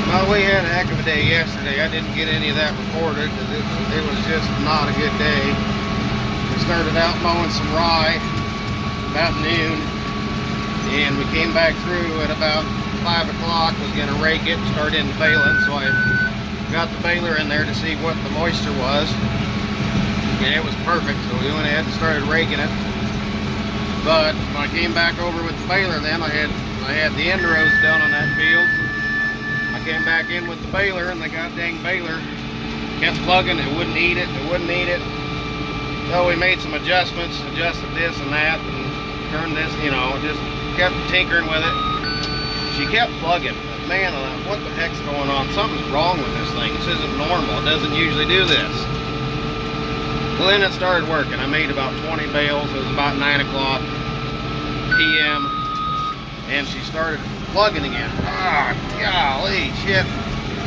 Well, we had a heck of a day yesterday. I didn't get any of that recorded because it was just not a good day. We started out mowing some rye about noon, and we came back through at about 5 o'clock. Was going to rake it and start in baling, so I got the baler in there to see what the moisture was, and it was perfect. So we went ahead and started raking it. But when I came back over with the baler, then I had the end rows done on that field. I came back in with the baler, and the goddamn baler kept plugging. It wouldn't eat it. It wouldn't eat it. So we made some adjustments, adjusted this and that, and turned this, you know, just kept tinkering with it. She kept plugging. Man, what the heck's going on? Something's wrong with this thing. This isn't normal. It doesn't usually do this. Well, then it started working. I made about 20 bales. It was about 9 o'clock p.m. and she started plugging again. Ah, golly, shit.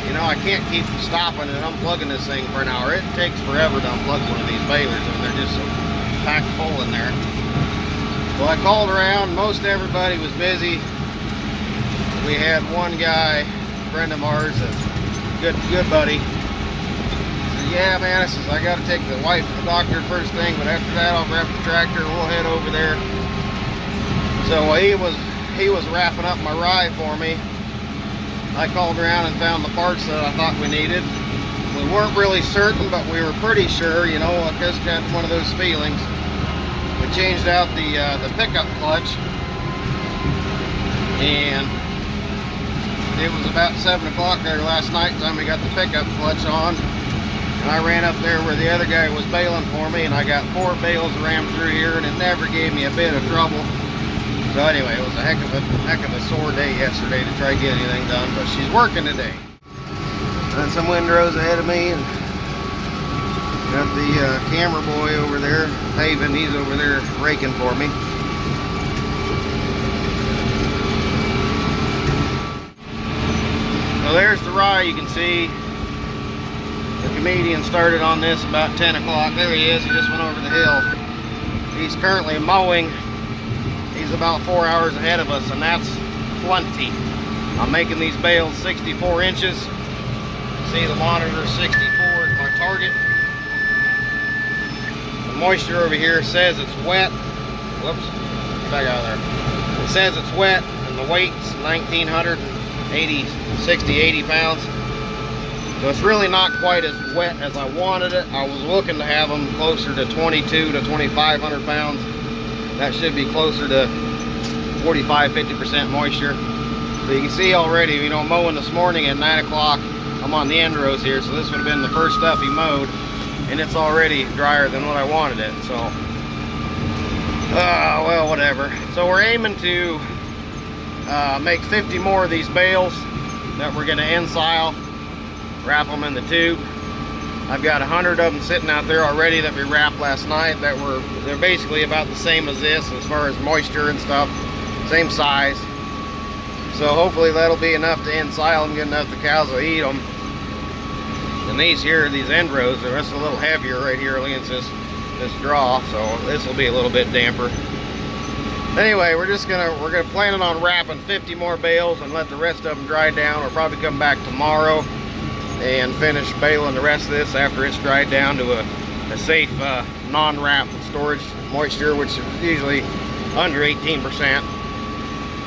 You know, I can't keep stopping and unplugging this thing for an hour. It takes forever to unplug one of these balers, and they're just so packed full in there. So I called around. Most everybody was busy. We had one guy, a friend of ours, a good buddy. He said, yeah, man, I says, I got to take the wife to the doctor first thing, but after that I'll grab the tractor and we'll head over there. So he was wrapping up my rye for me. I called around and found the parts that I thought we needed. We weren't really certain, but we were pretty sure, you know, I just got one of those feelings. We changed out the pickup clutch, and it was about 7 o'clock there last night time we got the pickup clutch on. And I ran up there where the other guy was baling for me, and I got 4 bales rammed through here, and it never gave me a bit of trouble. So anyway, it was a heck of a sore day yesterday to try to get anything done, but she's working today. And some windrows ahead of me, and got the camera boy over there paving. He's over there raking for me. So there's the rye. You can see the comedian started on this about 10 o'clock. There he is. He just went over the hill. He's currently mowing. He's about 4 hours ahead of us, and that's plenty. I'm making these bales 64 inches. See, the monitor 64 is my target. The moisture over here says it's wet. Whoops, back out of there. It says it's wet, and the weight's 1,980, 60, 80 pounds. So it's really not quite as wet as I wanted it. I was looking to have them closer to 22 to 2,500 pounds. That should be closer to 45–50% moisture. So you can see already, you know, mowing this morning at 9 o'clock, I'm on the end rows here, so this would have been the first stuff he mowed, and it's already drier than what I wanted it. So, well, whatever. So we're aiming to make 50 more of these bales that we're going to ensile, wrap them in the tube. I've got 100 of them sitting out there already that we wrapped last night they're basically about the same as this as far as moisture and stuff, same size. So hopefully that'll be enough to ensile them, good enough the cows will eat them. And these end rows are just a little heavier right here against this draw, so this will be a little bit damper. Anyway, we're gonna plan on wrapping 50 more bales and let the rest of them dry down. We'll probably come back tomorrow and finish baling the rest of this after it's dried down to a safe non-wrap storage moisture, which is usually under 18%.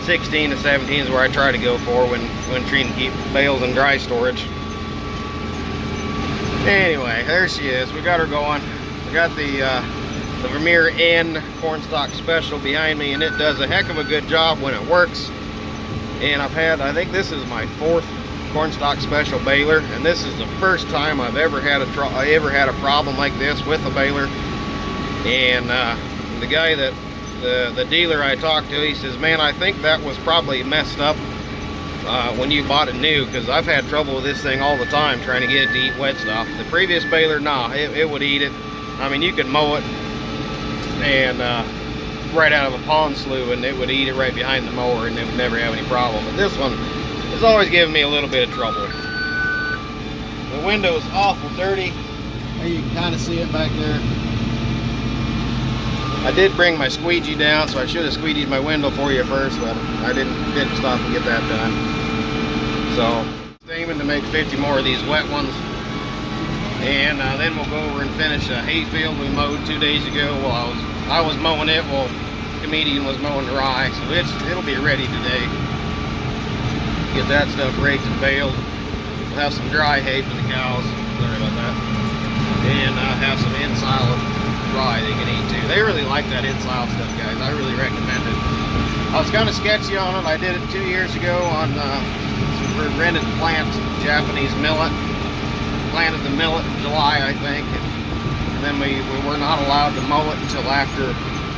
16 to 17 is where I try to go for when trying to keep bales in dry storage. Anyway, there she is. We got her going. We got the Vermeer N cornstalk special behind me, and it does a heck of a good job when it works. And I think this is my 4th cornstalk special baler, and this is the first time I've ever had a problem like this with a baler. And the guy that the dealer I talked to, he says, man, I think that was probably messed up when you bought it new, because I've had trouble with this thing all the time trying to get it to eat wet stuff. The previous baler, nah, it would eat it. I mean, you could mow it and right out of a pond slough, and it would eat it right behind the mower, and it would never have any problem. But this one has always given me a little bit of trouble. The window is awful dirty. There you can kind of see it back there. I did bring my squeegee down, so I should have squeegeed my window for you first, but I didn't stop and get that done. So Aiming to make 50 more of these wet ones. And then we'll go over and finish a hayfield we mowed 2 days ago. Well, I was mowing it while Comedian was mowing the rye, so it'll be ready today. Get that stuff raked and baled. We'll have some dry hay for the cows. Sorry about that. And have some inside rye they can eat too. They really like that inside stuff, guys. I really recommend it. I was kind of sketchy on it. I did it 2 years ago on some rented plant Japanese millet. Planted the millet in July, I think, and then we were not allowed to mow it until after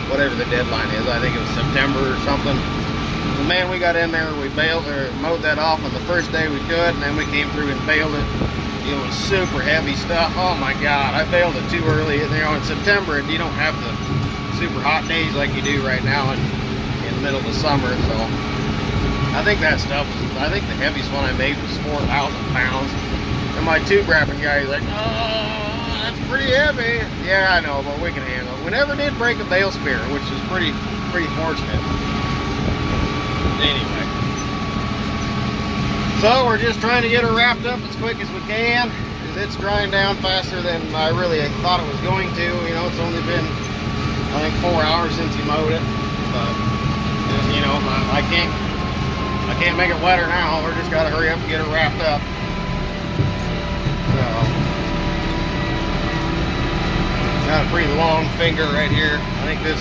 whatever the deadline is. I think it was September or something. But man, we got in there, we mowed that off on the first day we could, and then we came through and baled it. It was super heavy stuff. Oh my God, I baled it too early. You know, in September, and you don't have the super hot days like you do right now in the middle of the summer. So I think that stuff, I think the heaviest one I made was 4,000 pounds. And my tube wrapping guy is like, oh, that's pretty heavy. Yeah, I know, but we can handle it. We never did break a bale spear, which is pretty fortunate. Anyway. So we're just trying to get her wrapped up as quick as we can, because it's drying down faster than I really thought it was going to. You know, it's only been, I think, 4 hours since he mowed it. But, you know, I can't make it wetter now. We're just got to hurry up and get her wrapped up. Got a pretty long finger right here. I think it's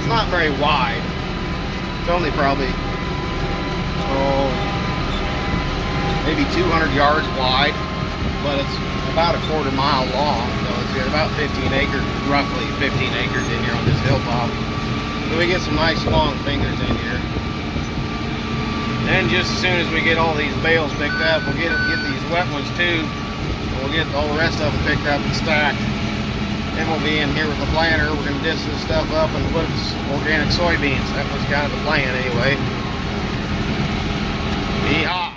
not very wide. It's only probably, maybe 200 yards wide, but it's about a quarter-mile long. So it's got about 15 acres, roughly 15 acres in here on this hilltop. So we get some nice long fingers in here. And just as soon as we get all these bales picked up, we'll get these wet ones too. We'll get all the rest of them picked up and stacked. Then we'll be in here with the planter. We're going to disc this stuff up and put organic soybeans. That was kind of the plan anyway. Yeehaw!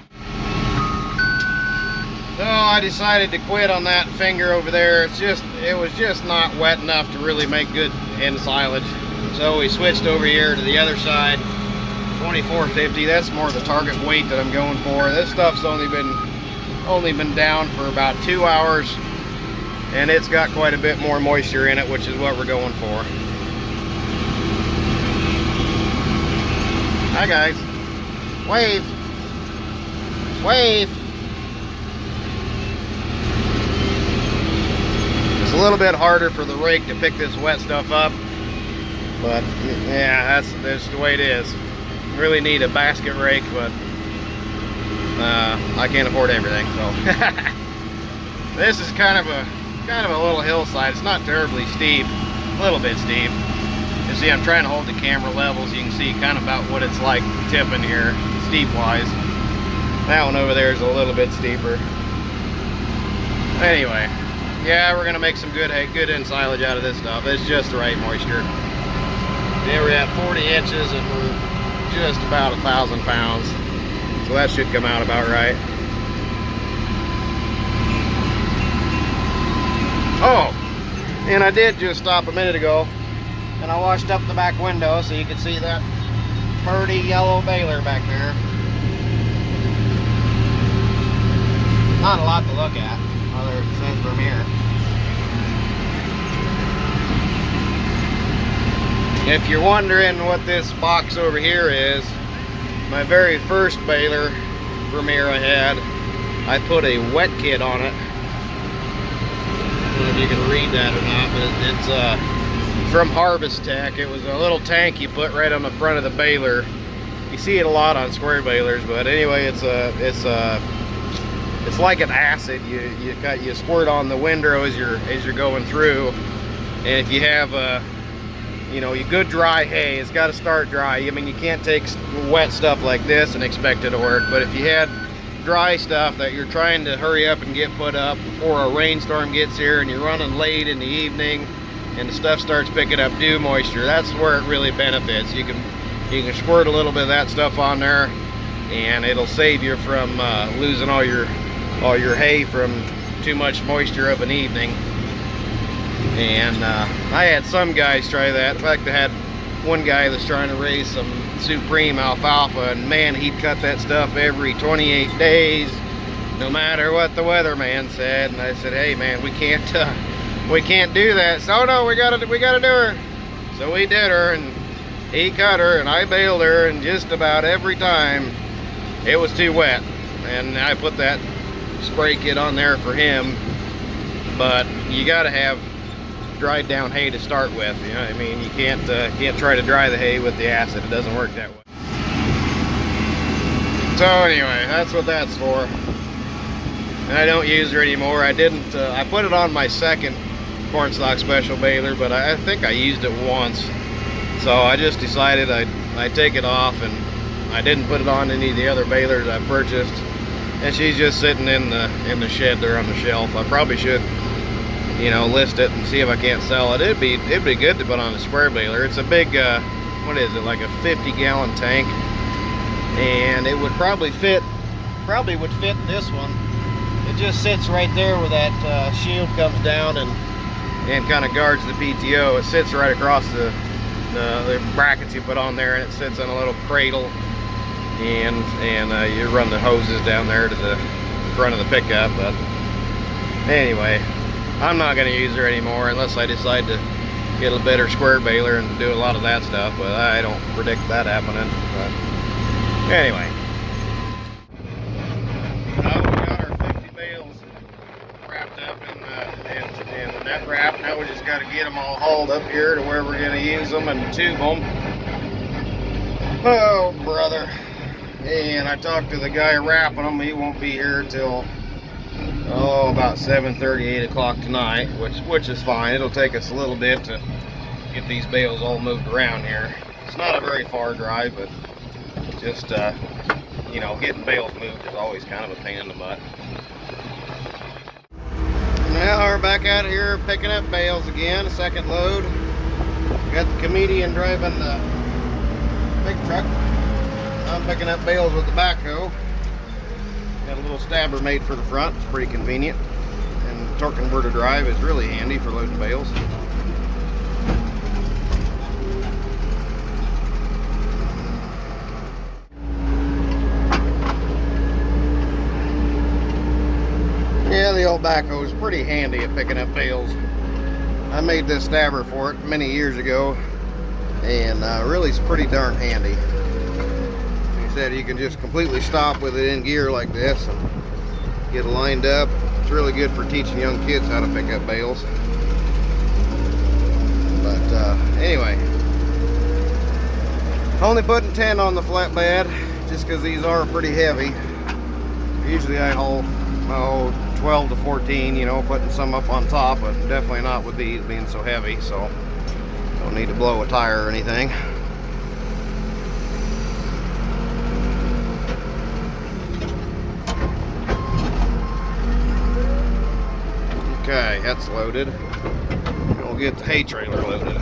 So I decided to quit on that finger over there. It was just not wet enough to really make good end silage. So we switched over here to the other side. 2450. That's more the target weight that I'm going for. This stuff's only been down for about 2 hours. And it's got quite a bit more moisture in it, which is what we're going for. Hi guys. Wave. Wave. It's a little bit harder for the rake to pick this wet stuff up. But yeah, that's the way it is. Really need a basket rake, but I can't afford everything, so. This is kind of a little hillside. It's not terribly steep, a little bit steep. You see, I'm trying to hold the camera level so you can see kind of about what it's like tipping here, steep wise. That one over there is a little bit steeper. Anyway, yeah, we're gonna make some good end silage out of this stuff. It's just the right moisture. Yeah, we're at 40 inches and we're just about 1,000 pounds. So that should come out about right. Oh, and I did just stop a minute ago and I washed up the back window so you can see that pretty yellow baler back there. Not a lot to look at other than from here. If you're wondering what this box over here is, my very first baler Vermeer I had, I put a wet kit on it. I don't know if you can read that or not, but it's from Harvest Tech. It was a little tank you put right on the front of the baler. You see it a lot on square balers, but anyway, it's like an acid. You squirt on the windrow as you're going through, and if you have you know, your good dry hay, it's got to start dry. I mean, you can't take wet stuff like this and expect it to work, but if you had dry stuff that you're trying to hurry up and get put up before a rainstorm gets here and you're running late in the evening and the stuff starts picking up dew moisture, that's where it really benefits. You can squirt a little bit of that stuff on there and it'll save you from losing all your hay from too much moisture of an evening. And I had some guys try that. In fact, I had one guy that's trying to raise some Supreme alfalfa, and man, he'd cut that stuff every 28 days. no matter what the weatherman said. And I said, hey man, we can't do that. So no, we gotta do her. So we did her, and he cut her, and I baled her, and just about every time it was too wet. And I put that spray kit on there for him, but you gotta have dried down hay to start with. You know what I mean? You can't try to dry the hay with the acid. It doesn't work that way. So anyway, that's what that's for. And I don't use her anymore. I didn't. I put it on my second cornstalk special baler, but I think I used it once. So I just decided I'd take it off, and I didn't put it on any of the other balers I've purchased. And she's just sitting in the shed there on the shelf. I probably should, you know, list it and see if I can't sell it. It'd be good to put on a square baler. It's a big, what is it, like a 50-gallon tank, and it would probably would fit this one. It just sits right there where that shield comes down and kind of guards the PTO. It sits right across the brackets you put on there, and it sits on a little cradle, and you run the hoses down there to the front of the pickup. But anyway, I'm not going to use her anymore unless I decide to get a better square baler and do a lot of that stuff, but I don't predict that happening. But anyway, we got our 50 bales wrapped up in net wrap. Now we just got to get them all hauled up here to where we're going to use them and tube them. Oh brother. And I talked to the guy wrapping them. He won't be here till about 7:30, 8 o'clock tonight, which is fine. It'll take us a little bit to get these bales all moved around here. It's not a very far drive, but just you know, getting bales moved is always kind of a pain in the butt. Now we're back out here picking up bales again, a second load. Got the comedian driving the big truck. I'm picking up bales with the backhoe. Got a little stabber made for the front. It's pretty convenient. And the torque converter drive is really handy for loading bales. Yeah, the old backhoe is pretty handy at picking up bales. I made this stabber for it many years ago, and really it's pretty darn handy. He said you can just completely stop with it in gear like this and get it lined up. It's really good for teaching young kids how to pick up bales. But anyway, only putting 10 on the flatbed just because these are pretty heavy. Usually I haul 12 to 14, you know, putting some up on top, but definitely not with these being so heavy, so don't need to blow a tire or anything. Okay, that's loaded. We'll get the hay trailer loaded.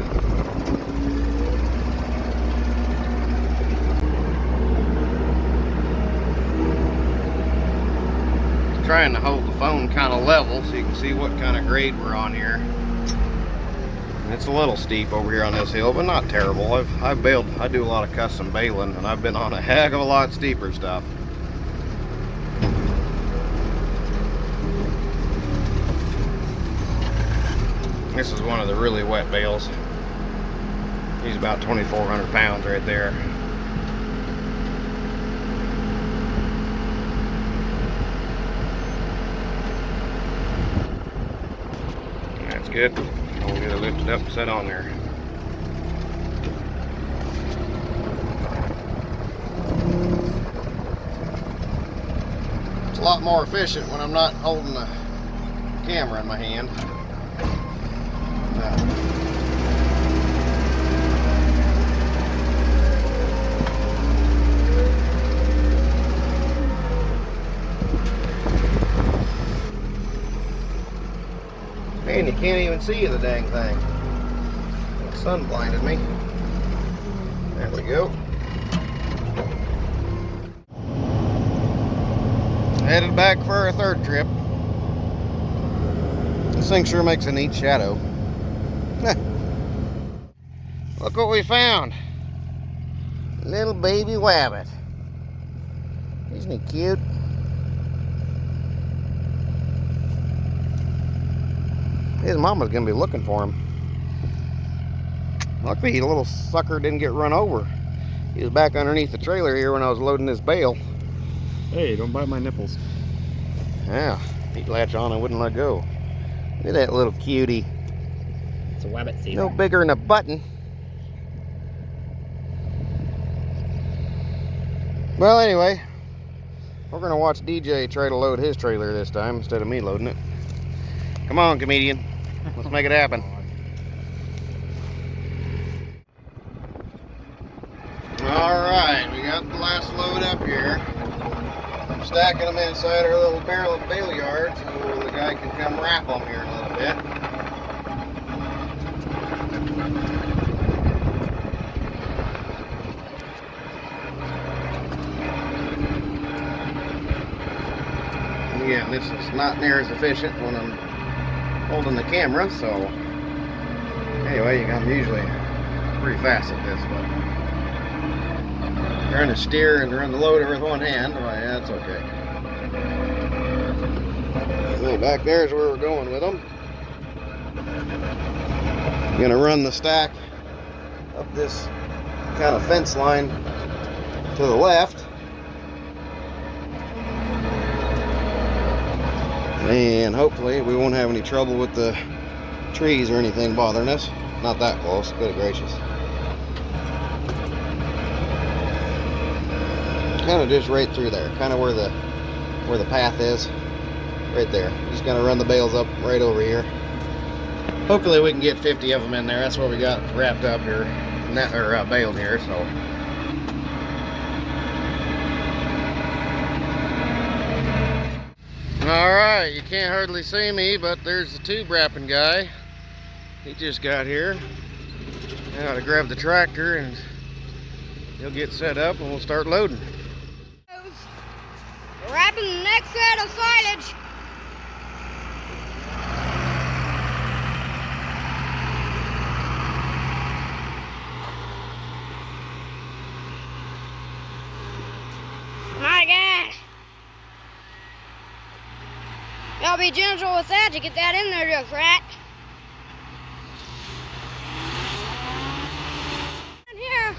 Trying to hold the phone kind of level so you can see what kind of grade we're on here. And it's a little steep over here on this hill, but not terrible. I've baled, I do a lot of custom baling, and I've been on a heck of a lot steeper stuff. This is one of the really wet bales. He's about 2,400 pounds right there. That's good. We'll get it lifted up and set on there. It's a lot more efficient when I'm not holding the camera in my hand. Man, you can't even see the dang thing. The sun blinded me. There we go. Headed back for our third trip. This thing sure makes a neat shadow. Look what we found. Little baby wabbit. Isn't he cute? His mama's gonna be looking for him. Luckily, the little sucker didn't get run over. He was back underneath the trailer here when I was loading this bale. Hey, don't bite my nipples. Yeah, he'd latch on and wouldn't let go. Look at that little cutie. It's a wabbit season. No bigger than a button. Well, anyway, we're gonna watch DJ try to load his trailer this time instead of me loading it. Come on, comedian. Let's make it happen. Alright, we got the last load up here. I'm stacking them inside our little bale yard so the guy can come wrap them here in a little bit. Again, this is not near as efficient when I'm holding the camera, so anyway, I'm usually pretty fast at this, but trying to steer and run the loader with one hand, well, yeah, that's okay. And then back there is where we're going with them. I'm gonna run the stack up this kind of fence line to the left. And hopefully we won't have any trouble with the trees or anything bothering us. Not that close, good gracious. Kind of just right through there, kind of where the path is, right there. Just gonna run the bales up right over here. Hopefully we can get 50 of them in there. That's what we got wrapped up here, or baled here. So. All right, you can't hardly see me, but there's the tube wrapping guy. He just got here. Now to grab the tractor and he'll get set up and we'll start loading. Wrapping the next set of silage. My God. Y'all be gentle with that to get that in there just right. Down here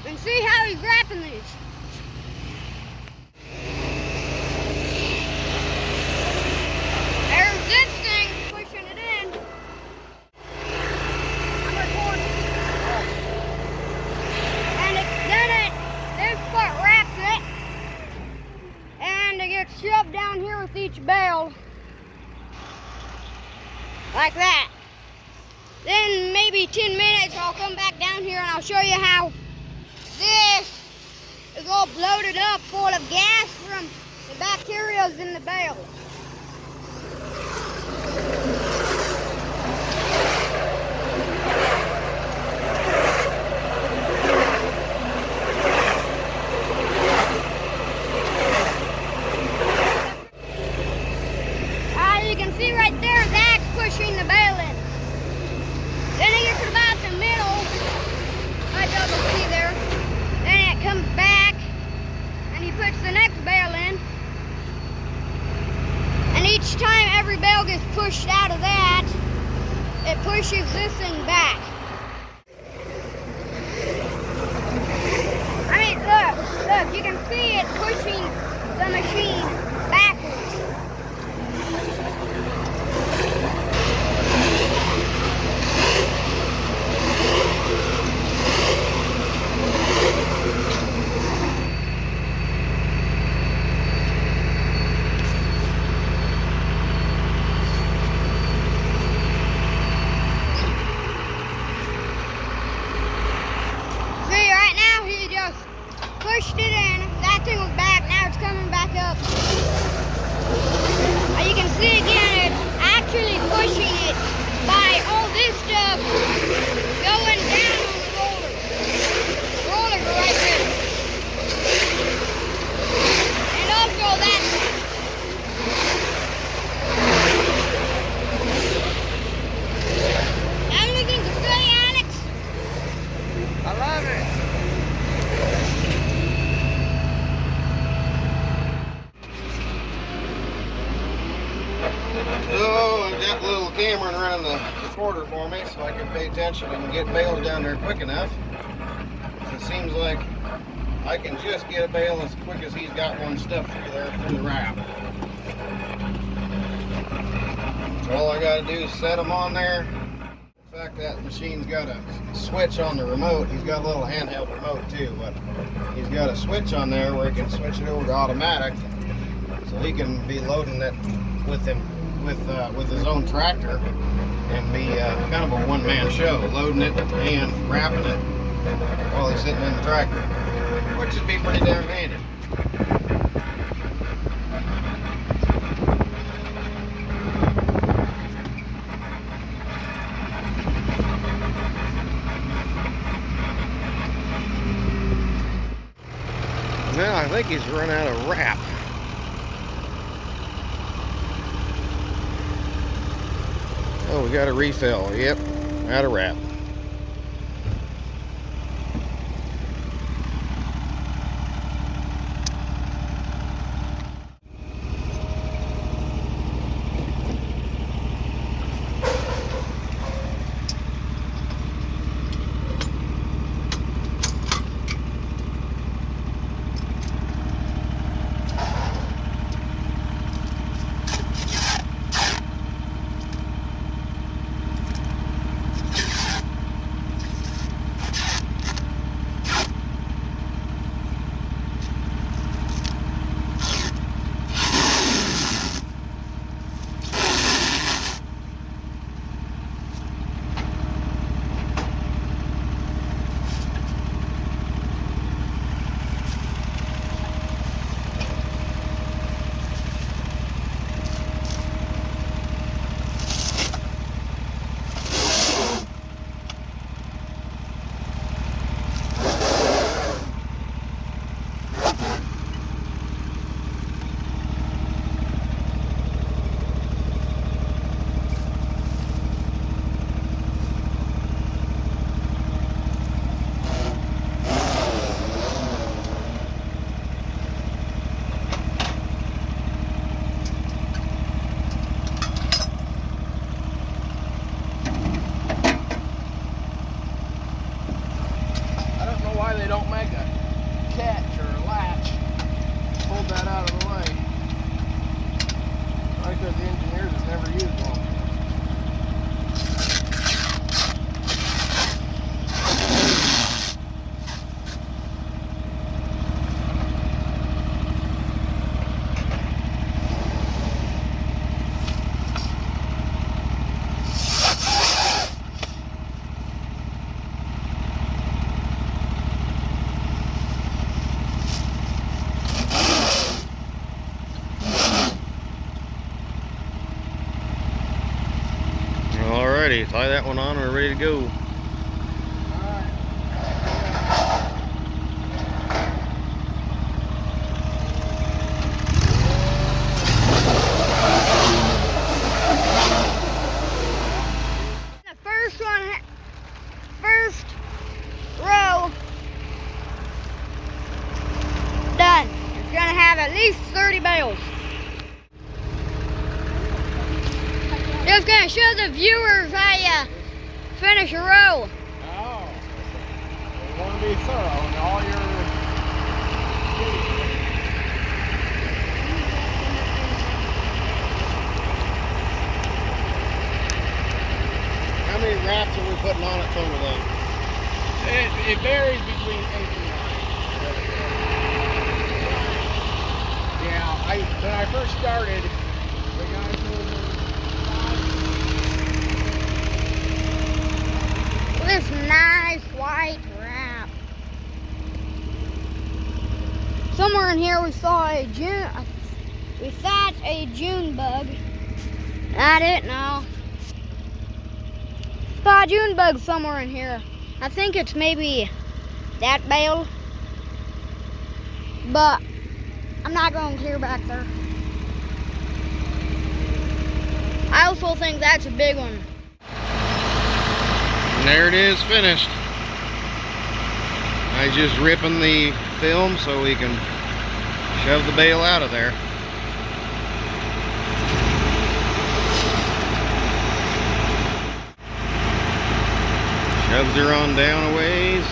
and see how he's wrapping these. There's this thing pushing it in. I'm recording. And this part wraps it. And it gets shoved down here with each bale. Like that. Then maybe 10 minutes I'll come back down here and I'll show you how this is all bloated up full of gas from the bacteria in the bale. You can see right there that's pushing the bale in. Then it gets to about the middle, I double see there. Then it comes back and he puts the next bale in. And each time every bale gets pushed out of that, it pushes this thing back. I mean, look, you can see it pushing the machine backwards. Pushed it in, that thing was back, now it's coming back up. You can see again, it's actually pushing it by all this stuff going down on the roller. Rollers are right there. And also that one. Have anything to say, Alex? I love it. Oh, I've got a little the camera and running the recorder for me so I can pay attention and get Bale down there quick enough. So it seems like I can just get a Bale as quick as he's got one stuffed through there through the wrap. So all I gotta do is set him on there. In fact, that machine's got a switch on the remote. He's got a little handheld remote too, but he's got a switch on there where he can switch it over to automatic, so he can be loading it with his own tractor and be kind of a one-man show, loading it and wrapping it while he's sitting in the tractor, which would be pretty damn handy. Now I think he's run out of wrap. Oh, we got a refill. Yep, out of wrap. Alrighty, tie that one on and we're ready to go. First row done. It's gonna have at least 30 bales. Just gonna show the viewers how you finish a row. Oh, you want to be thorough in all your... How many wraps are we putting on it total then? It varies between 8 and 9. Yeah, when I first started, the guy told me This nice white wrap. Somewhere in here we saw a June bug. I didn't know. Saw a June bug somewhere in here. I think it's maybe that bale, but I'm not going clear back there. I also think that's a big one. And there it is, finished. I just ripping the film so we can shove the bale out of there. Hubs are on down a ways.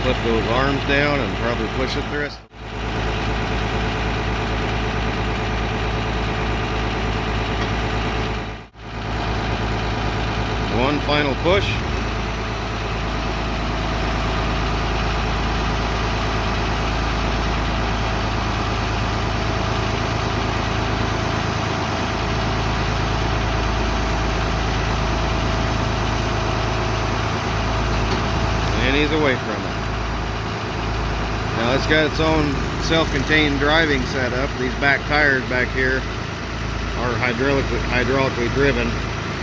Flip those arms down and probably push it the rest. One final push. And he's away from it. Now it's got its own self-contained driving setup. These back tires back here are hydraulically driven.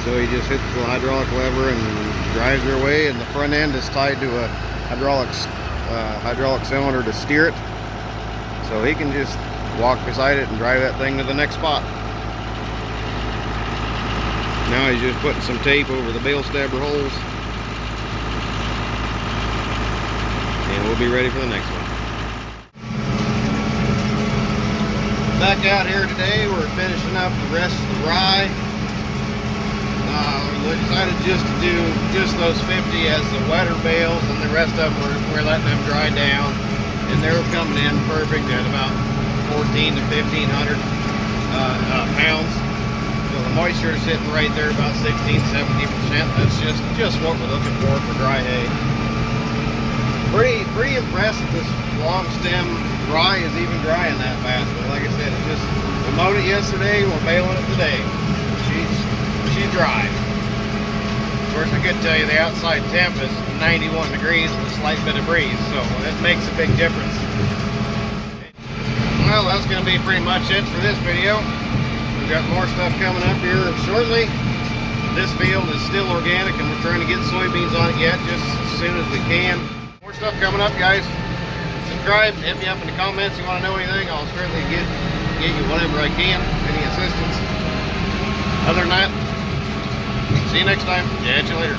So he just hits the hydraulic lever and drives her away, and the front end is tied to a hydraulic cylinder to steer it. So he can just walk beside it and drive that thing to the next spot. Now he's just putting some tape over the bale stabber holes. And we'll be ready for the next one. Back out here today, we're finishing up the rest of the rye. We decided just to do just those 50 as the wetter bales, and the rest of them we're letting them dry down. And they're coming in perfect at about 14 to 1500 pounds. So the moisture is sitting right there about 16-70%. That's just what we're looking for dry hay. Pretty impressed that this long stem rye is even drying that fast. But like I said, we mowed it yesterday, we're baling it today. She's dry. Of course, I could tell you the outside temp is 91 degrees with a slight bit of breeze, so it makes a big difference. Well, that's going to be pretty much it for this video. We've got more stuff coming up here shortly. This field is still organic, and we're trying to get soybeans on it yet, just as soon as we can. More stuff coming up, guys. Subscribe, hit me up in the comments if you want to know anything. I'll certainly get you whatever I can, any assistance. Other than that, see you next time. Catch you later.